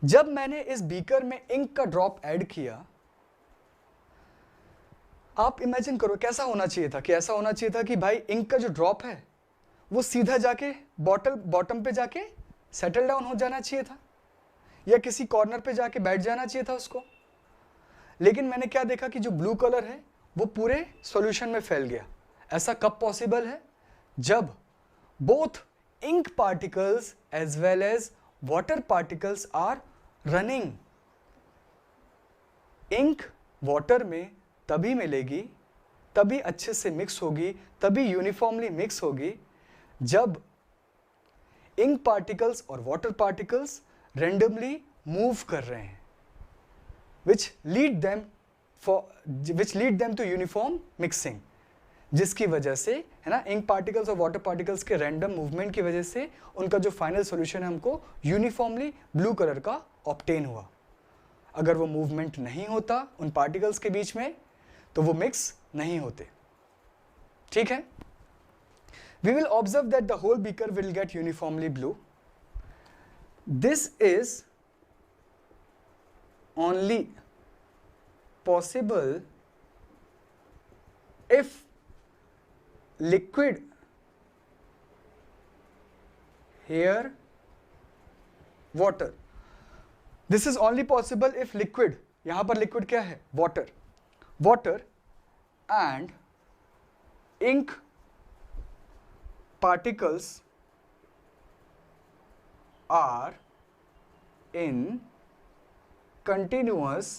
जब मैंने इस बीकर में इंक का ड्रॉप ऐड किया, आप इमेजिन करो कैसा होना चाहिए था, कि ऐसा होना चाहिए था कि भाई इंक का जो ड्रॉप है वो सीधा जाके बॉटम पे जाके सेटल डाउन हो जाना चाहिए था, या किसी कॉर्नर पे जाके बैठ जाना चाहिए था उसको। लेकिन मैंने क्या देखा कि जो ब्लू कलर है वो पूरे सॉल्यूशन में फैल गया। ऐसा कब पॉसिबल है? जब both ink particles as well as water particles are running. Ink water में तभी मिलेगी, तभी अच्छे से मिक्स होगी, तभी यूनिफॉर्मली मिक्स होगी जब इंक पार्टिकल्स और वाटर पार्टिकल्स रैंडमली मूव कर रहे हैं, which lead them to uniform mixing, जिसकी वजह से, है ना, इंक पार्टिकल्स और वाटर पार्टिकल्स के रैंडम मूवमेंट की वजह से उनका जो फाइनल सॉल्यूशन है हमको यूनिफॉर्मली ब्लू कलर का ऑब्टेन हुआ। अगर वो मूवमेंट नहीं होता उन पार्टिकल्स के बीच में, तो वो मिक्स नहीं होते, ठीक है। We will observe that the whole beaker will get uniformly blue. This is only possible if liquid, here water, this is only possible if liquid, यहाँ पर liquid क्या है? water and ink particles are in continuous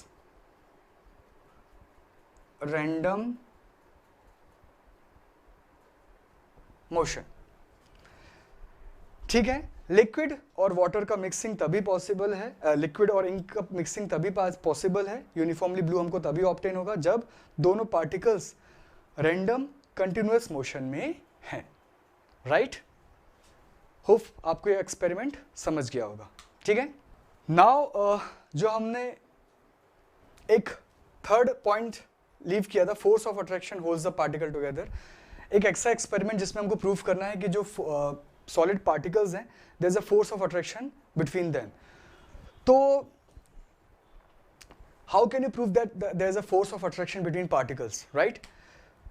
random motion, ठीक है। Liquid और water का mixing तभी possible है, लिक्विड और इंक का मिक्सिंग तभी पॉसिबल है, यूनिफॉर्मली ब्लू हमको तभी ऑब्टेन होगा जब दोनों पार्टिकल्स रैंडम कंटिन्यूअस मोशन में हैं, राइट। होप आपको ये एक्सपेरिमेंट समझ गया होगा, ठीक है। नाउ जो हमने एक थर्ड पॉइंट लीव किया था, force of attraction holds the particle together, एक ऐसा एक्सपेरिमेंट जिसमें हमको प्रूव करना है कि जो सॉलिड पार्टिकल्स हैं there is a force of attraction between them. तो how can you prove that there is a force of attraction between particles, right.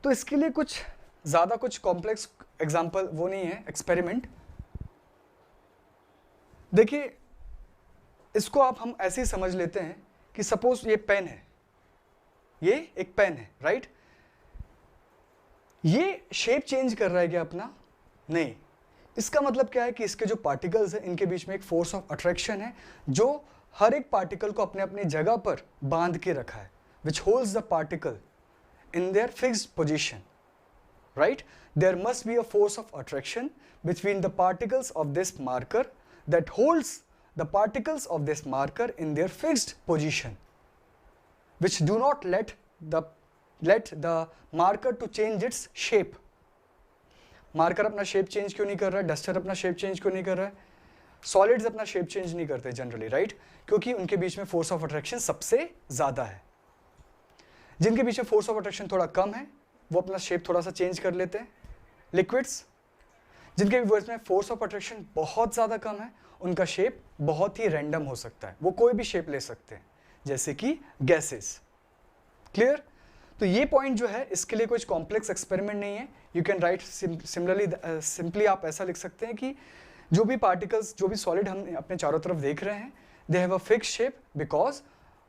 तो इसके लिए कुछ ज़्यादा कुछ कॉम्प्लेक्स एग्जाम्पल वो नहीं है, एक्सपेरिमेंट। देखिए इसको आप हम ऐसे ही समझ लेते हैं कि सपोज ये पेन है, ये एक पेन है, राइट। ये शेप चेंज कर रहा है क्या अपना? नहीं। इसका मतलब क्या है कि इसके जो पार्टिकल्स हैं इनके बीच में एक फोर्स ऑफ अट्रैक्शन है जो हर एक पार्टिकल को अपने अपनी जगह पर बांध के रखा है, विच holds the particle in their fixed position, right? There must be a force of attraction between the particles of this marker that holds the particles of this marker in their fixed position, which do not let the marker to change its shape. Marker अपना shape change क्यों नहीं कर रहा है? Duster अपना shape change क्यों नहीं कर रहा है? सॉलिड्स अपना शेप चेंज नहीं करते जनरली, राइट? क्योंकि उनके बीच में फोर्स ऑफ अट्रैक्शन सबसे ज्यादा है। जिनके बीच में फोर्स ऑफ अट्रैक्शन थोड़ा कम है वो अपना शेप थोड़ा सा चेंज कर लेते हैं, लिक्विड्स। जिनके बीच में फोर्स ऑफ अट्रैक्शन बहुत ज़्यादा कम है उनका शेप बहुत ही रैंडम हो सकता है, वो कोई भी शेप ले सकते हैं, जैसे कि गैसेस। क्लियर? तो ये पॉइंट जो है इसके लिए कुछ कॉम्प्लेक्स एक्सपेरिमेंट नहीं है। यू कैन राइट सिंपली आप ऐसा लिख सकते हैं कि जो भी पार्टिकल्स, जो भी सॉलिड हम अपने चारों तरफ देख रहे हैं, they have a fixed shape because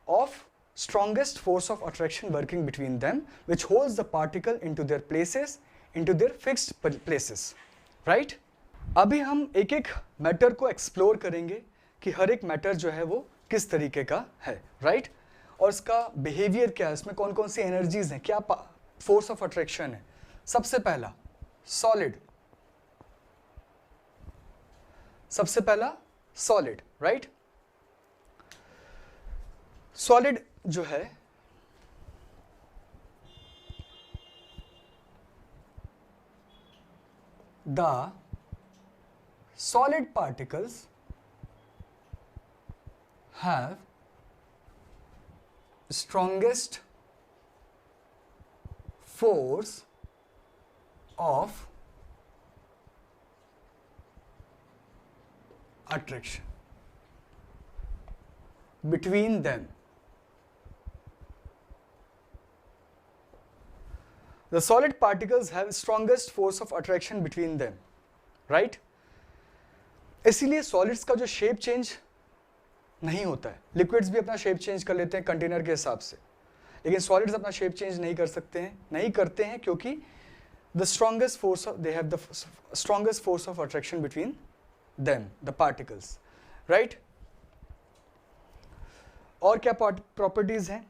of strongest force of attraction working between them, which holds the particle into their places, into their fixed places, right? अभी हम एक एक मैटर को एक्सप्लोर करेंगे कि हर एक मैटर जो है वो किस तरीके का है, right? और इसका बिहेवियर क्या है, इसमें कौन कौन सी एनर्जीज हैं, क्या फोर्स ऑफ अट्रैक्शन है। सबसे पहला सॉलिड, सबसे पहला सॉलिड, राइट? सॉलिड जो है the solid particles have strongest force of attraction between them. The solid particles have strongest force of attraction between them, right? इसीलिए सॉलिड्स का जो शेप चेंज नहीं होता है, लिक्विड्स भी अपना शेप चेंज कर लेते हैं कंटेनर के हिसाब से, लेकिन सॉलिड्स अपना शेप चेंज नहीं कर सकते हैं, नहीं करते हैं क्योंकि the strongest force of, they have the strongest force of attraction between them, the particles, right? और क्या प्रॉपर्टीज हैं?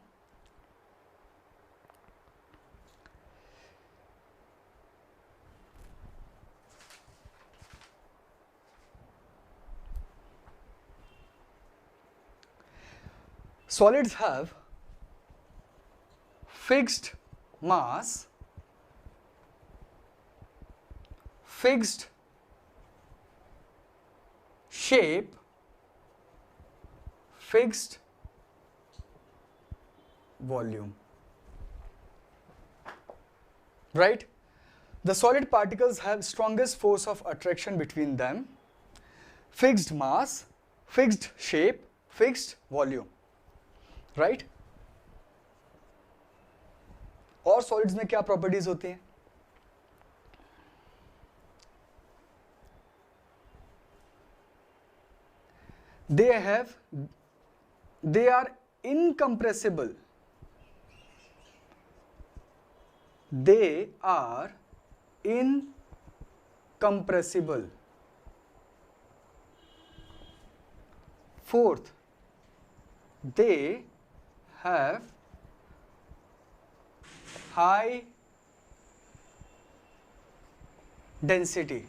Solids have fixed mass, fixed shape, fixed volume, right? The solid particles have strongest force of attraction between them, fixed mass, fixed shape, fixed volume, right? और solids में क्या properties होती हैं? they are incompressible. They are incompressible. Fourth, they have high density.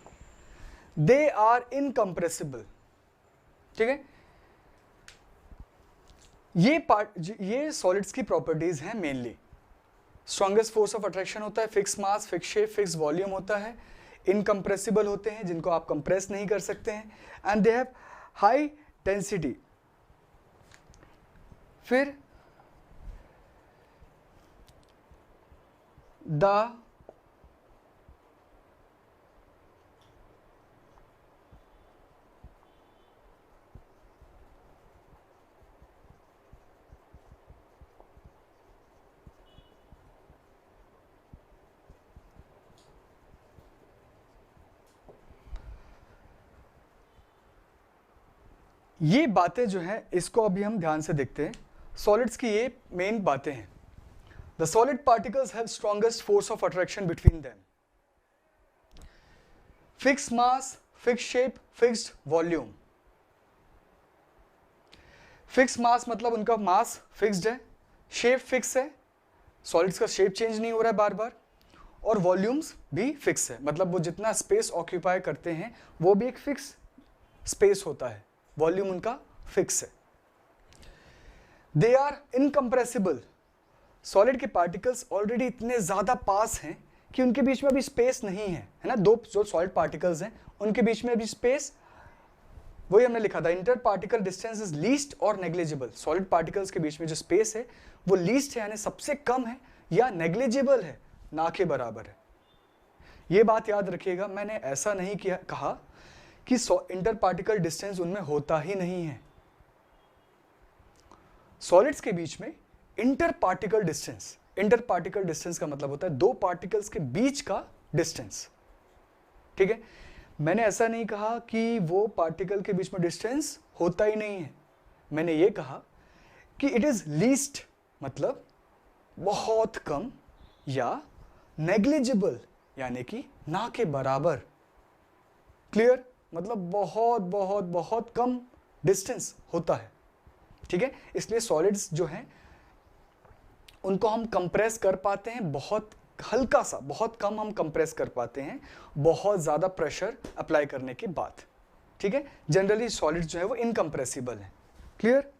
They are incompressible. ठीक है, ये solids की properties हैं mainly. Strongest force of attraction होता है, fix mass, fix shape, fix volume होता है, इनकम्प्रेसिबल होते हैं, जिनको आप कंप्रेस नहीं कर सकते हैं, and they have high density. फिर द ये बातें जो हैं इसको अभी हम ध्यान से देखते हैं। सॉलिड्स की ये मेन बातें हैं। The solid particles have strongest force of attraction between them, fix mass, fix shape, fixed volume. Fix mass मतलब उनका मास फिक्स्ड है, शेप फिक्स है, सॉलिड्स का शेप चेंज नहीं हो रहा है बार बार, और वॉल्यूम्स भी फिक्स है, मतलब वो जितना स्पेस ऑक्यूपाई करते हैं वो भी एक फिक्स स्पेस होता है, वॉल्यूम उनका फिक्स है। They are incompressible. सॉलिड के पार्टिकल्स ऑलरेडी इतने ज़्यादा पास हैं कि उनके बीच में अभी स्पेस नहीं है ना। दो जो सॉलिड पार्टिकल्स हैं उनके बीच में अभी स्पेस, वही हमने लिखा था, inter particle distance is least और नेग्लिजिबल। सॉलिड पार्टिकल्स के बीच में जो स्पेस है वो लीस्ट है यानी सबसे कम है, या नेग्लिजिबल है, ना के बराबर है। ये बात याद रखिएगा, मैंने ऐसा नहीं कहा कि इंटर पार्टिकल डिस्टेंस उनमें होता ही नहीं है। सॉलिड्स के बीच में इंटर पार्टिकल डिस्टेंस का मतलब होता है दो पार्टिकल्स के बीच का डिस्टेंस, ठीक है। मैंने ऐसा नहीं कहा कि वो पार्टिकल के बीच में डिस्टेंस होता ही नहीं है, मैंने ये कहा कि इट इज लीस्ट मतलब बहुत कम, या नेग्लिजिबल यानी कि ना के बराबर। क्लियर, मतलब बहुत बहुत बहुत कम डिस्टेंस होता है, ठीक है। इसलिए सॉलिड्स जो हैं उनको हम कंप्रेस कर पाते हैं बहुत हल्का सा, बहुत कम हम कंप्रेस कर पाते हैं बहुत ज़्यादा प्रेशर अप्लाई करने के बाद, ठीक है। जनरली सॉलिड्स जो है वो इनकम्प्रेसिबल हैं। क्लियर,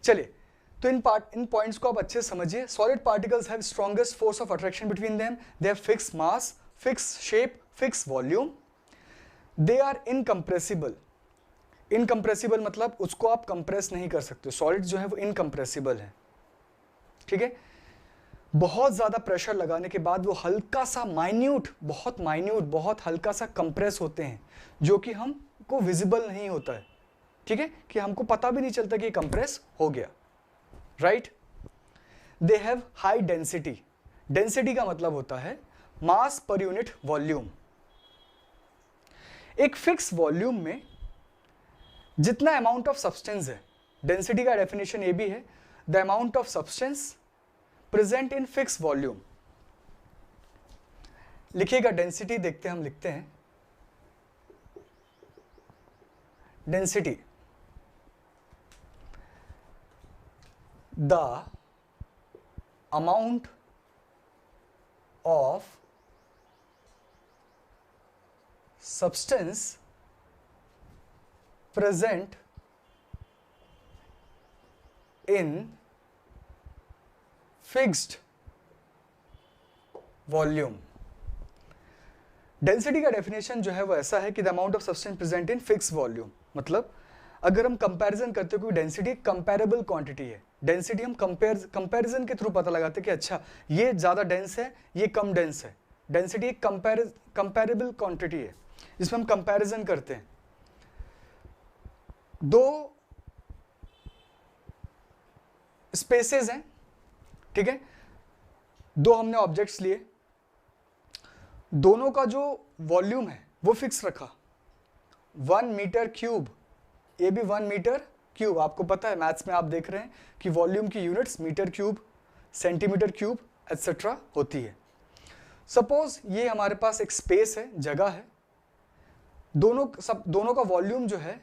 चलिए तो इन पॉइंट्स को आप अच्छे से समझिए। Solid particles have strongest force of attraction between them, they have fix mass, fix shape, fix volume, they are incompressible. Incompressible मतलब उसको आप कंप्रेस नहीं कर सकते, सॉलिड जो है वो इनकम्प्रेसिबल है, ठीक है। बहुत ज़्यादा प्रेशर लगाने के बाद वो हल्का सा माइन्यूट, बहुत हल्का सा कंप्रेस होते हैं, जो कि हमको विजिबल नहीं होता है, ठीक है, कि हमको पता भी नहीं चलता कि कंप्रेस हो गया, right. They have high density. Density का मतलब होता है मास पर यूनिट वॉल्यूम। एक फिक्स वॉल्यूम में जितना अमाउंट ऑफ सब्सटेंस है, डेंसिटी का डेफिनेशन ये भी है, the amount of substance present in fix volume. लिखिएगा डेंसिटी, देखते हैं हम लिखते हैं density, the amount of substance present in fixed volume। Density का डेफिनेशन जो है वो ऐसा है कि the amount of substance present in fix volume, मतलब अगर हम कंपैरिजन करते हो क्योंकि डेंसिटी कंपैरेबल क्वांटिटी है, डेंसिटी हम कंपैरिजन के थ्रू पता लगाते हैं कि अच्छा ये ज़्यादा डेंस है, ये कम डेंस है। डेंसिटी एक कंपैरेबल क्वांटिटी है जिसमें हम कंपैरिजन करते हैं। दो स्पेसेस हैं, ठीक है, दो हमने ऑब्जेक्ट्स लिए, दोनों का जो वॉल्यूम है वो फिक्स रखा, 1 मीटर क्यूब, ये भी 1 मीटर क्यूब। आपको पता है मैथ्स में आप देख रहे हैं कि वॉल्यूम की units metre cube, centimetre cube etcetera होती है। सपोज ये हमारे पास एक स्पेस है, जगह है, दोनों का वॉल्यूम जो है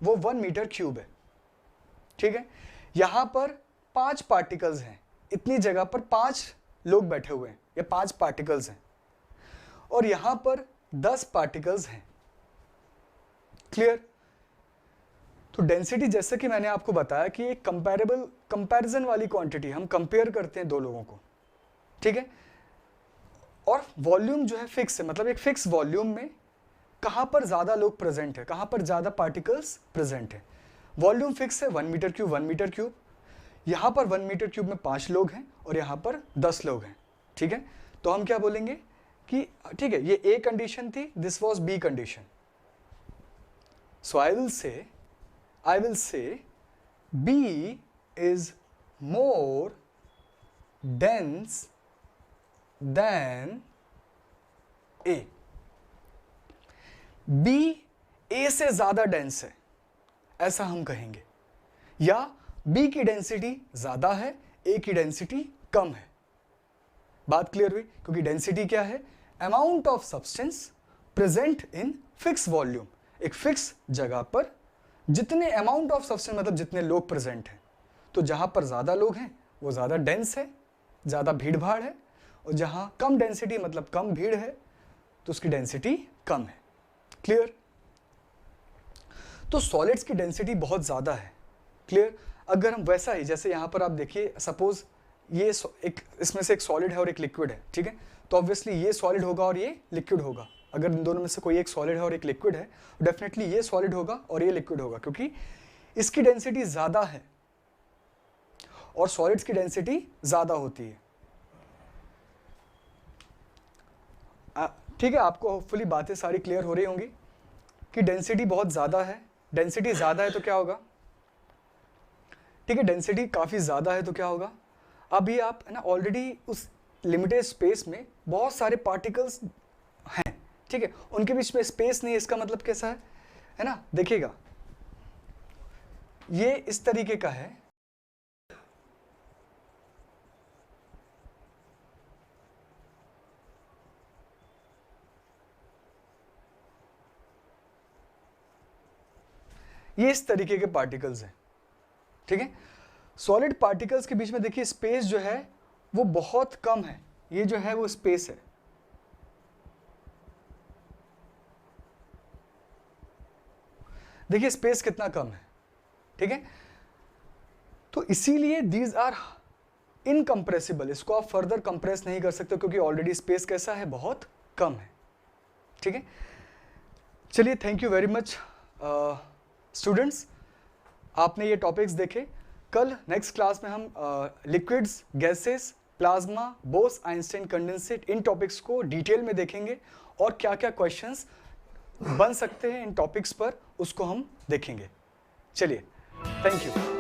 वो 1 मीटर क्यूब है, ठीक है। यहां पर 5 पार्टिकल्स हैं, इतनी जगह पर 5 लोग बैठे हुए हैं या 5 पार्टिकल्स हैं, और यहां पर 10 पार्टिकल्स हैं। क्लियर, तो डेंसिटी जैसे कि मैंने आपको बताया कि एक कंपैरिजन वाली क्वांटिटी, हम कंपेयर करते हैं दो लोगों को, ठीक है। और वॉल्यूम जो है फिक्स है, मतलब एक फिक्स वॉल्यूम में कहाँ पर ज़्यादा लोग प्रेजेंट है, कहाँ पर ज़्यादा पार्टिकल्स प्रेजेंट है। वॉल्यूम फिक्स है 1 मीटर क्यूब 1 मीटर क्यूब। यहाँ पर 1 मीटर क्यूब में 5 लोग हैं और यहाँ पर 10 लोग हैं, ठीक है। तो हम क्या बोलेंगे कि ठीक है, ये ए कंडीशन थी, this was B condition. So I will say B is more dense than A. B A से ज्यादा डेंस है ऐसा हम कहेंगे, या बी की डेंसिटी ज्यादा है, ए की डेंसिटी कम है। बात क्लियर हुई? क्योंकि डेंसिटी क्या है? Amount of substance present in fix volume, एक फिक्स जगह पर जितने अमाउंट ऑफ सब्सटेंस मतलब जितने लोग प्रेजेंट हैं। तो जहां पर ज्यादा लोग हैं वो ज्यादा डेंस है, ज्यादा भीड़ भाड़ है, और जहां कम डेंसिटी मतलब कम भीड़ है तो उसकी डेंसिटी कम है। क्लियर? तो सॉलिड्स की डेंसिटी बहुत ज़्यादा है। क्लियर? अगर हम वैसा ही जैसे यहाँ पर आप देखिए, सपोज ये एक इसमें से एक सॉलिड है और एक लिक्विड है, ठीक है। तो ऑब्वियसली ये सॉलिड होगा और ये लिक्विड होगा। अगर इन दोनों में से कोई एक सॉलिड है और एक लिक्विड है, डेफिनेटली ये सॉलिड होगा और ये लिक्विड होगा, क्योंकि इसकी डेंसिटी ज़्यादा है और सॉलिड्स की डेंसिटी ज़्यादा होती है। ठीक है, आपको होपफुली बातें सारी क्लियर हो रही होंगी कि डेंसिटी बहुत ज़्यादा है। डेंसिटी ज़्यादा है तो क्या होगा? ठीक है, डेंसिटी काफ़ी ज़्यादा है तो क्या होगा? अभी आप है ना ऑलरेडी उस लिमिटेड स्पेस में बहुत सारे पार्टिकल्स हैं, ठीक है, उनके बीच में स्पेस नहीं है। इसका मतलब कैसा है ना? देखिएगा, ये इस तरीके का है, ये इस तरीके के पार्टिकल्स हैं, ठीक है। सॉलिड पार्टिकल्स के बीच में देखिए स्पेस जो है वो बहुत कम है। ये जो है वो स्पेस है, देखिए स्पेस कितना कम है, ठीक है। तो इसीलिए दीज आर इनकंप्रेसिबल, इसको आप फर्दर कंप्रेस नहीं कर सकते क्योंकि ऑलरेडी स्पेस कैसा है? बहुत कम है, ठीक है। चलिए, thank you very much students, आपने ये टॉपिक्स देखे। कल नेक्स्ट क्लास में हम liquids, gases, plasma, Bose Einstein condensate, इन टॉपिक्स को डिटेल में देखेंगे और क्या क्या क्वेश्चंस बन सकते हैं इन टॉपिक्स पर उसको हम देखेंगे। चलिए, थैंक यू।